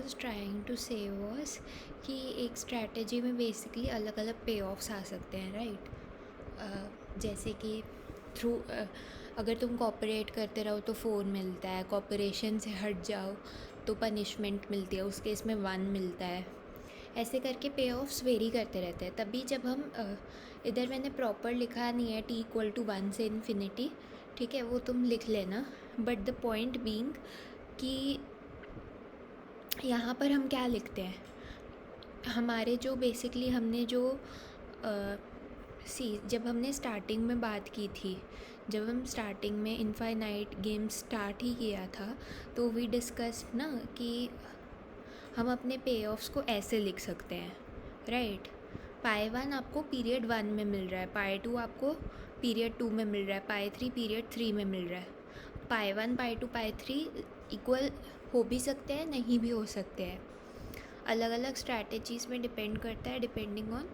Was trying to से was कि एक स्ट्रैटेजी में बेसिकली अलग अलग पे ऑफ्स आ सकते हैं, राइट। जैसे कि थ्रू अगर तुम कॉपरेट करते रहो तो 4 मिलता है, कॉपरेशन से हट जाओ तो पनिशमेंट मिलती है, उस केस में 1 मिलता है। ऐसे करके पे ऑफ्स वेरी करते रहते हैं। तभी जब हम इधर मैंने प्रॉपर लिखा नहीं है t=1 से इन्फिनिटी, ठीक है, वो तुम लिख लेना। बट द पॉइंट बीइंग कि यहाँ पर हम क्या लिखते हैं, हमारे जो बेसिकली हमने जो जब हमने स्टार्टिंग में बात की थी, जब हम स्टार्टिंग में इनफाइनाइट गेम स्टार्ट ही किया था, तो वी डिस्कस ना कि हम अपने पे ऑफ्स को ऐसे लिख सकते हैं, राइट। पाई 1 आपको पीरियड 1 में मिल रहा है, पाई 2 आपको पीरियड 2 में मिल रहा है, पाई 3 पीरियड 3 में मिल रहा है। पाई 1 पाई 2 पाई 3 इक्वल हो भी सकते हैं, नहीं भी हो सकते हैं। अलग अलग स्ट्रैटेजीज़ में डिपेंड करता है, depending on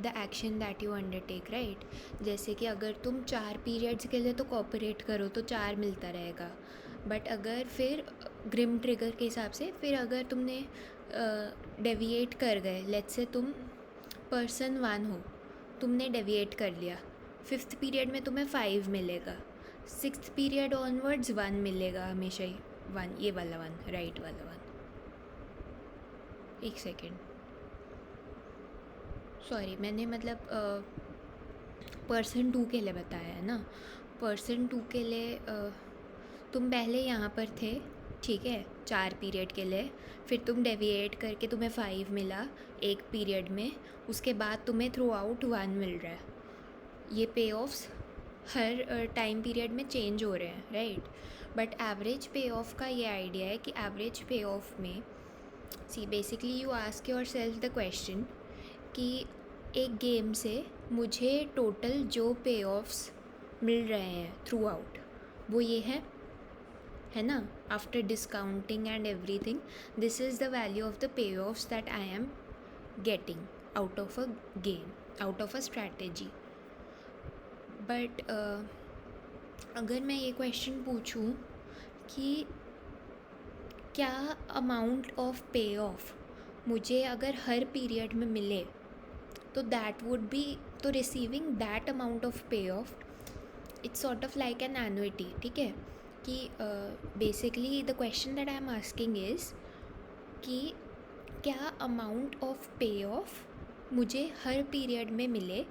the action that you undertake, right. जैसे कि अगर तुम 4 पीरियड्स के लिए तो कॉपरेट करो तो 4 मिलता रहेगा। बट अगर फिर ग्रिम ट्रिगर के हिसाब से फिर अगर तुमने डेविएट कर गए, लेट्स से तुम पर्सन 1 हो, तुमने डेविएट कर लिया, 5th पीरियड में तुम्हें 5 मिलेगा, 6th पीरियड ऑनवर्ड्स 1 मिलेगा, हमेशा ही 1, ये वाला 1, राइट वाला 1। एक सेकेंड, सॉरी, मैंने मतलब पर्सन 2 के लिए बताया है ना। पर्सन 2 के लिए तुम पहले यहाँ पर थे, ठीक है, 4 पीरियड के लिए, फिर तुम डेविएट करके तुम्हें 5 मिला एक पीरियड में, उसके बाद तुम्हें थ्रू आउट 1 मिल रहा है। ये पे ऑफ्स हर टाइम पीरियड में चेंज हो रहे हैं, राइट। बट एवरेज पे ऑफ का ये आइडिया है कि एवरेज पे ऑफ में basically you ask your self the question कि एक गेम से मुझे टोटल जो पे ऑफ्स मिल रहे हैं थ्रू आउट, वो ये है ना, after discounting and everything, this is the value of the pay offs that I am getting out of a game, out of a strategy. But अगर मैं ये क्वेश्चन पूछूं कि क्या अमाउंट ऑफ पे ऑफ मुझे अगर हर पीरियड में मिले तो दैट वुड बी, तो रिसीविंग दैट अमाउंट ऑफ पे of its sort of like an annuity, ठीक है। कि basically the question that I am asking is कि क्या अमाउंट ऑफ पे ऑफ मुझे हर पीरियड में मिले,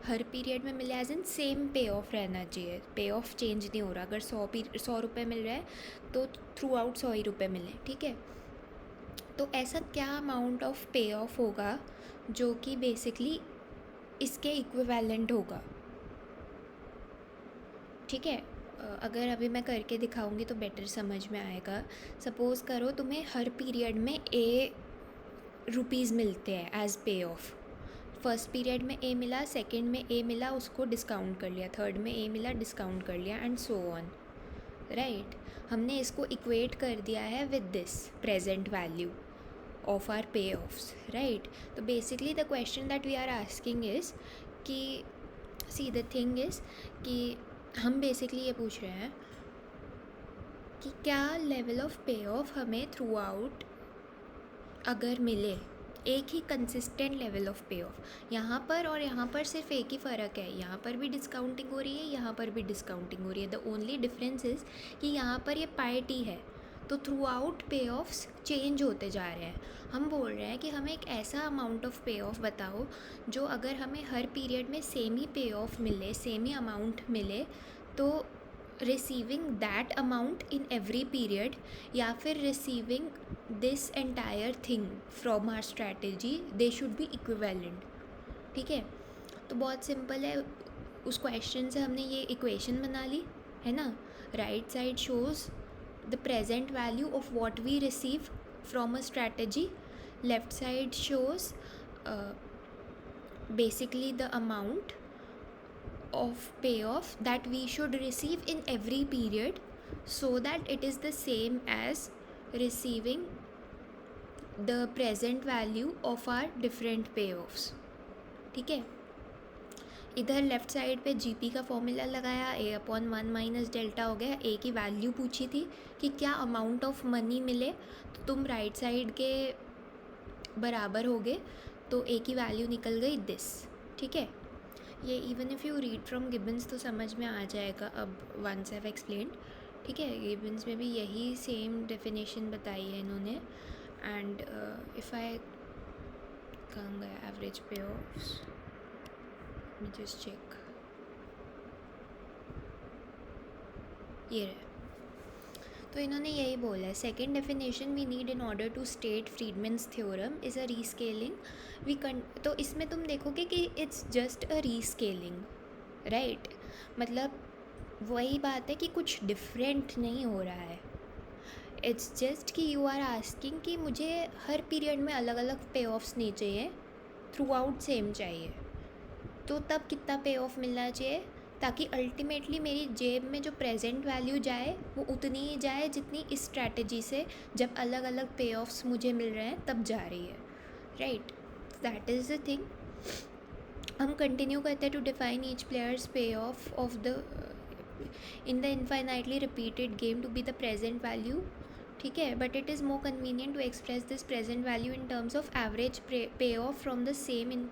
हर पीरियड में मिले एज इन सेम पे ऑफ रहना चाहिए, पे ऑफ चेंज नहीं हो रहा। अगर 100 रुपये मिल रहा है तो थ्रू आउट 100 ही रुपये मिले, ठीक है। तो ऐसा क्या अमाउंट ऑफ पे ऑफ होगा जो कि बेसिकली इसके इक्विवेलेंट होगा, ठीक है। अगर अभी मैं करके दिखाऊंगी तो बेटर समझ में आएगा। सपोज़ करो तुम्हें हर पीरियड में ए रुपीज़ मिलते हैं एज पे ऑफ। फर्स्ट पीरियड में ए मिला, सेकंड में ए मिला, उसको डिस्काउंट कर लिया, थर्ड में ए मिला, डिस्काउंट कर लिया, एंड सो ऑन, राइट। हमने इसको इक्वेट कर दिया है with this present value of our payoffs, right. तो basically the question that we are asking is कि सी द थिंग इज़ कि हम बेसिकली ये पूछ रहे हैं कि क्या लेवल ऑफ पे ऑफ हमें थ्रू आउट अगर मिले, एक ही कंसिस्टेंट लेवल ऑफ पे ऑफ, यहाँ पर और यहाँ पर सिर्फ एक ही फ़र्क है, यहाँ पर भी डिस्काउंटिंग हो रही है, यहाँ पर भी डिस्काउंटिंग हो रही है। द ओनली डिफरेंस इज़ कि यहाँ पर ये पाई टी है, तो थ्रू आउट पे ऑफ्स चेंज होते जा रहे हैं। हम बोल रहे हैं कि हमें एक ऐसा अमाउंट ऑफ पे ऑफ बताओ जो अगर हमें हर पीरियड में सेम ही पे ऑफ मिले, सेम ही अमाउंट मिले, तो receiving that amount in every period, या फिर receiving this entire thing from our strategy, they should be equivalent, ठीक है। तो बहुत सिंपल है, उस क्वेश्चन से हमने ये इक्वेशन बना ली है ना। Right side shows the present value of what we receive from a strategy, left side shows basically the amount of payoff that we should receive in every period so that it is the same as receiving the present value of our different payoffs, ठीक है। इधर left side पे GP का formula लगाया, ए upon 1 minus delta हो गया। ए की value पूछी थी कि क्या अमाउंट ऑफ मनी मिले, तो तुम राइट साइड के बराबर हो गए, तो ए की वैल्यू निकल गई दिस। ठीक है, ये even if you read from gibbons तो समझ में आ जाएगा अब वंस हैव एक्सप्लेन्ड। ठीक है, गिब्बन्स में भी यही सेम डेफिनेशन बताई है इन्होंने। एंड इफ़ आई कहाँ गया एवरेज पे ऑफ्स, मी जस्ट चेक, ये रहे। तो इन्होंने यही बोला है, second definition we need in order to state Friedman's theorem is a rescaling we तो इसमें तुम देखोगे कि it's just a rescaling, right. मतलब वही बात है कि कुछ डिफरेंट नहीं हो रहा है। इट्स जस्ट कि यू आर आस्किंग कि मुझे हर पीरियड में अलग अलग पे ऑफ्स नहीं चाहिए, थ्रू आउट सेम चाहिए। तो तब कितना पे ऑफ मिलना चाहिए, ताकि अल्टीमेटली मेरी जेब में जो प्रेजेंट वैल्यू जाए वो उतनी ही जाए जितनी इस स्ट्रैटेजी से जब अलग अलग पे ऑफ्स मुझे मिल रहे हैं तब जा रही है, right. That is the thing. हम कंटिन्यू करते हैं to define each player's payoff the in the infinitely repeated game to be the present value. ठीक है, but it is more convenient to express this present value in terms of average payoff from the same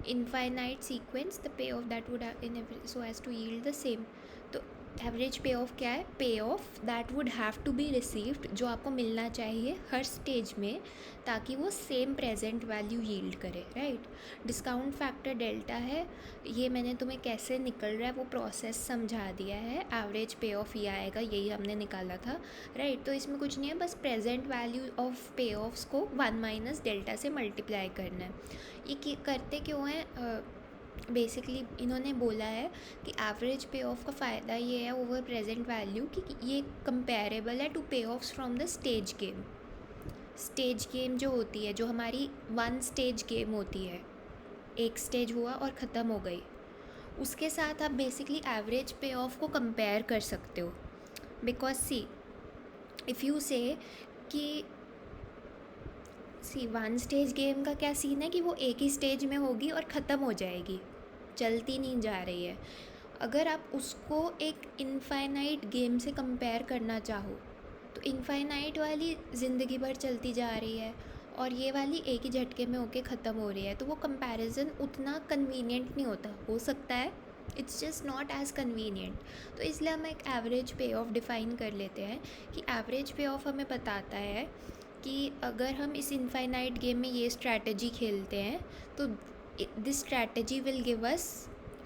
infinite sequence, the payoff that would have in every so as to yield the same। तो average payoff क्या है, payoff that would have to be received, जो आपको मिलना चाहिए हर stage में ताकि वो सेम प्रेजेंट वैल्यू यील्ड करे, राइट। डिस्काउंट फैक्टर डेल्टा है, ये मैंने तुम्हें कैसे निकल रहा है वो प्रोसेस समझा दिया है। एवरेज पे ऑफ ये आएगा, यही हमने निकाला था, राइट। तो इसमें कुछ नहीं है, बस प्रेजेंट वैल्यू ऑफ पे ऑफ्स को 1 माइनस डेल्टा से मल्टीप्लाई करना है। ये करते क्यों है, बेसिकली इन्होंने बोला है कि एवरेज पे ऑफ का फ़ायदा ये है ओवर प्रेजेंट वैल्यू कि ये कंपेरेबल है टू पे offs from the stage game. Stage game जो होती है, जो हमारी वन स्टेज गेम होती है, एक स्टेज हुआ और ख़त्म हो गई, उसके साथ आप बेसिकली एवरेज पे ऑफ को कंपेयर कर सकते हो। बिकॉज सी इफ़ यू से कि वन स्टेज गेम का क्या सीन है कि वो एक ही स्टेज में होगी और ख़त्म हो जाएगी, चलती नहीं जा रही है। अगर आप उसको एक इनफाइनाइट गेम से कंपेयर करना चाहो तो इनफाइनाइट वाली ज़िंदगी भर चलती जा रही है और ये वाली एक ही झटके में होके ख़त्म हो रही है, तो वो कंपैरिजन उतना कन्वीनियंट नहीं होता। हो सकता है, it's just not as convenient. तो इसलिए हम एक एवरेज पे ऑफ डिफ़ाइन कर लेते हैं कि एवरेज पे ऑफ हमें बताता है कि अगर हम इस इनफाइनाइट गेम में ये स्ट्रैटेजी खेलते हैं तो this strategy will give us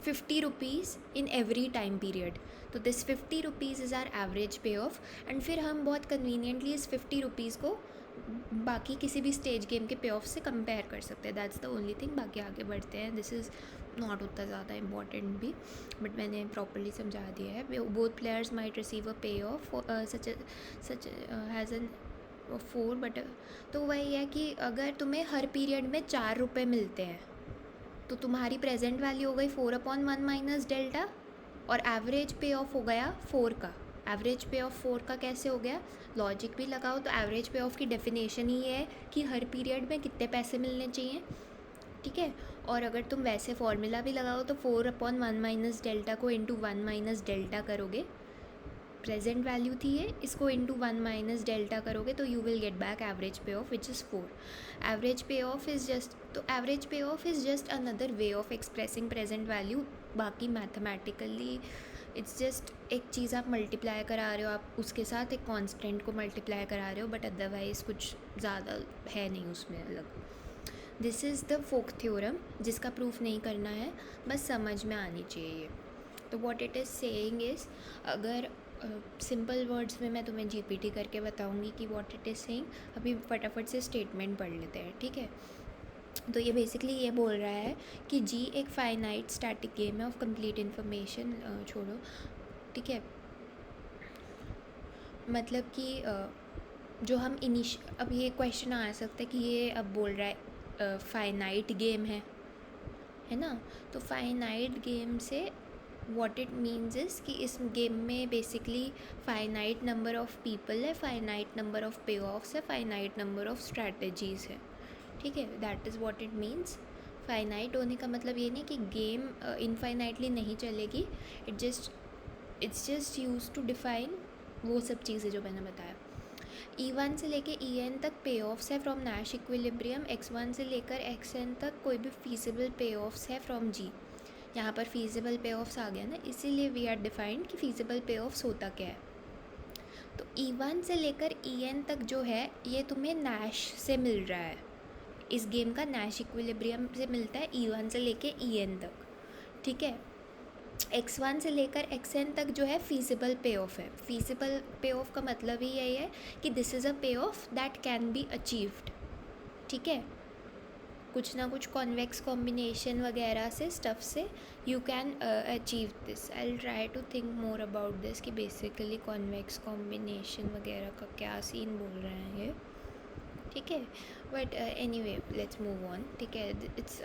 50 rupees in every time period. तो this 50 rupees is our average payoff, and फिर हम बहुत कन्वीनियंटली इस 50 रुपीज़ को बाकी किसी भी स्टेज गेम के पे ऑफ से कंपेयर कर सकते हैं। That's the only thing. बाकी आगे बढ़ते हैं, दिस इज़ नॉट उतना ज़्यादा इम्पॉर्टेंट भी, बट मैंने प्रॉपरली समझा दिया है। Both players might receive a payoff such as an 4, but तो वही है कि अगर तुम्हें हर पीरियड में 4 रुपये मिलते हैं तो तुम्हारी प्रेजेंट वैल्यू हो गई 4/1 माइनस डेल्टा, और एवरेज पे ऑफ हो गया 4 का। एवरेज पे ऑफ 4 का कैसे हो गया, लॉजिक भी लगाओ तो एवरेज पे ऑफ की डेफिनेशन ही है कि हर पीरियड में कितने पैसे मिलने चाहिए, ठीक है। और अगर तुम वैसे फॉर्मूला भी लगाओ तो 4/1 माइनस डेल्टा को इंटू 1 माइनस डेल्टा करोगे, प्रेजेंट वैल्यू थी ये, इसको इंटू 1 माइनस डेल्टा करोगे तो you will get back average पे ऑफ विच इज़ 4। एवरेज पे ऑफ इज़ जस्ट, तो एवरेज पे of is just another way of expressing present value. बाकी मैथमेटिकली इट्स जस्ट एक चीज़ आप मल्टीप्लाई करा रहे हो, आप उसके साथ एक कांस्टेंट को मल्टीप्लाई करा रहे हो, बट अदरवाइज़ कुछ ज़्यादा है नहीं उसमें अलग। This is the folk theorem, जिसका प्रूफ नहीं करना है, बस समझ में आनी चाहिए। तो what it is saying is, अगर सिंपल वर्ड्स में मैं तुम्हें जीपीटी करके बताऊंगी कि व्हाट इट इज़ सेइंग। अभी फटाफट से स्टेटमेंट पढ़ लेते हैं, ठीक है। तो ये बेसिकली ये बोल रहा है कि जी एक फाइनाइट स्टैटिक गेम है ऑफ कंप्लीट इन्फॉर्मेशन, छोड़ो, ठीक है। मतलब कि जो हम अब ये क्वेश्चन आ सकता है कि ये अब बोल रहा है फाइनाइट गेम है ना। तो फाइनाइट गेम से व्हाट इट मीन्स इज़ कि इस गेम में basically finite number of people है, फाइनाइट नंबर ऑफ़ पे ऑफ्स है, फाइनाइट नंबर ऑफ़ स्ट्रैटेजीज़ है, ठीक है। That is what it means finite होने का मतलब ये नहीं कि गेम इनफाइनाइटली नहीं चलेगी, it's just use to define वो सब चीज़ें जो मैंने बताया। E1 से लेके En तक पे ऑफ्स है फ्रॉम नैश इक्विलिब्रियम, x1 से लेकर xn तक कोई भी फीजिबल पे ऑफ्स है फ्रॉम G। यहाँ पर फीजिबल पे ऑफ्स आ गया ना, इसीलिए वी आर डिफाइंड कि फीजिबल पे ऑफ्स होता क्या है। तो E1 से लेकर En तक जो है ये तुम्हें नैश से मिल रहा है, इस गेम का नैश इक्विलिब्रियम से मिलता है E1 से लेके En तक, ठीक है। x1 से लेकर xn तक जो है फीजिबल पे ऑफ है। फीजिबल पे ऑफ का मतलब ही यही है कि this is a payoff that can be achieved, ठीक है। कुछ ना कुछ कॉन्वेक्स कॉम्बिनेशन वगैरह से स्टफ से you can achieve this. I will try to think more about this कि बेसिकली कॉन्वेक्स कॉम्बिनेशन वगैरह का क्या सीन बोल रहे हैं ये, ठीक है। But anyway let's move on, ठीक है। It's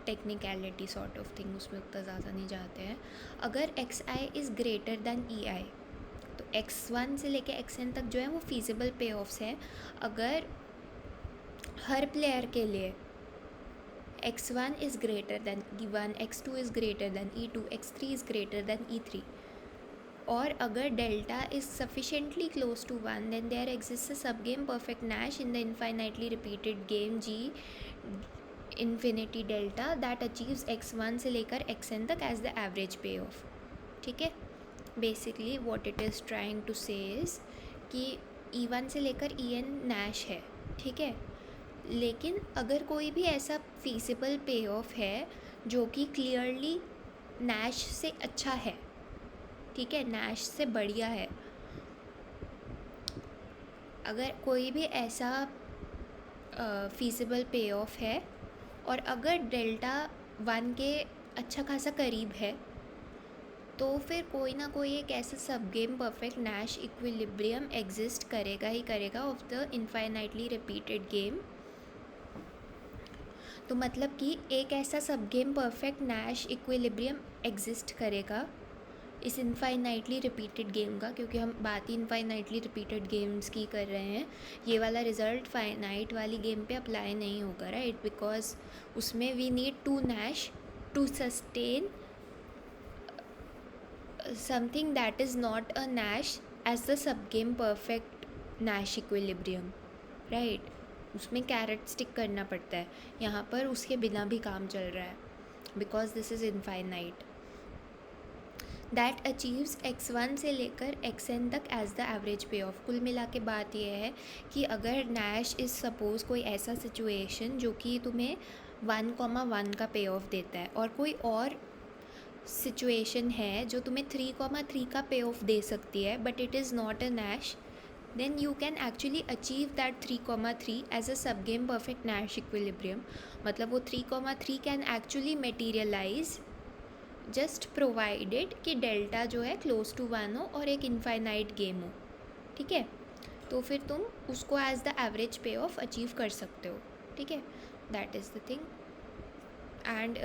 technicality sort of thing, उसमें उतना ज़्यादा नहीं जाते हैं। अगर xi is greater then ei, तो x1 से लेके xn तक जो है वो फीजिबल पे ऑफ्स है। अगर हर प्लेयर के लिए x1 is greater than e1, x2 is greater than e2, x3 is greater than e3, और अगर delta is sufficiently close to 1, then there exist a sub game perfect Nash in the infinitely repeated game G infinity delta that achieves x1 से लेकर xn तक as the average payoff, ठीक है। Basically what it is trying to say is कि E1 से लेकर En Nash है, ठीक है। लेकिन अगर कोई भी ऐसा फीजिबल पे ऑफ है जो कि क्लियरली नैश से अच्छा है, ठीक है, नैश से बढ़िया है, अगर कोई भी ऐसा फीजिबल पे ऑफ है और अगर डेल्टा 1 के अच्छा खासा करीब है, तो फिर कोई ना कोई एक ऐसा सब game perfect Nash equilibrium exist करेगा ही करेगा of the infinitely repeated game. तो मतलब कि एक ऐसा सब game perfect Nash equilibrium exist करेगा इस इनफाइनाइटली रिपीटेड गेम का, क्योंकि हम बात ही इनफाइनाइटली रिपीटेड गेम्स की कर रहे हैं। ये वाला रिज़ल्ट फाइनाइट वाली गेम पे अप्लाई नहीं होगा, राइट, बिकॉज उसमें we need to Nash to sustain something that is not a Nash as the sub game perfect Nash equilibrium, right. उसमें कैरेट स्टिक करना पड़ता है, यहाँ पर उसके बिना भी काम चल रहा है, because this is infinite that achieves x1 से लेकर xn तक एज द एवरेज पे ऑफ। कुल मिला के बात यह है कि अगर नैश इज़ सपोज़ कोई ऐसा सिचुएशन जो कि तुम्हें 1,1 का पे ऑफ देता है, और कोई और सिचुएशन है जो तुम्हें 3,3 का पे ऑफ दे सकती है, but it is not a Nash, then you can actually achieve that 3,3 as a subgame perfect Nash equilibrium। मतलब वो 3,3 can actually materialize just provided कि डेल्टा जो है close to 1 हो और एक infinite game हो, ठीक है। तो फिर तुम उसको as the average payoff achieve कर सकते हो, ठीक है। that is the thing। and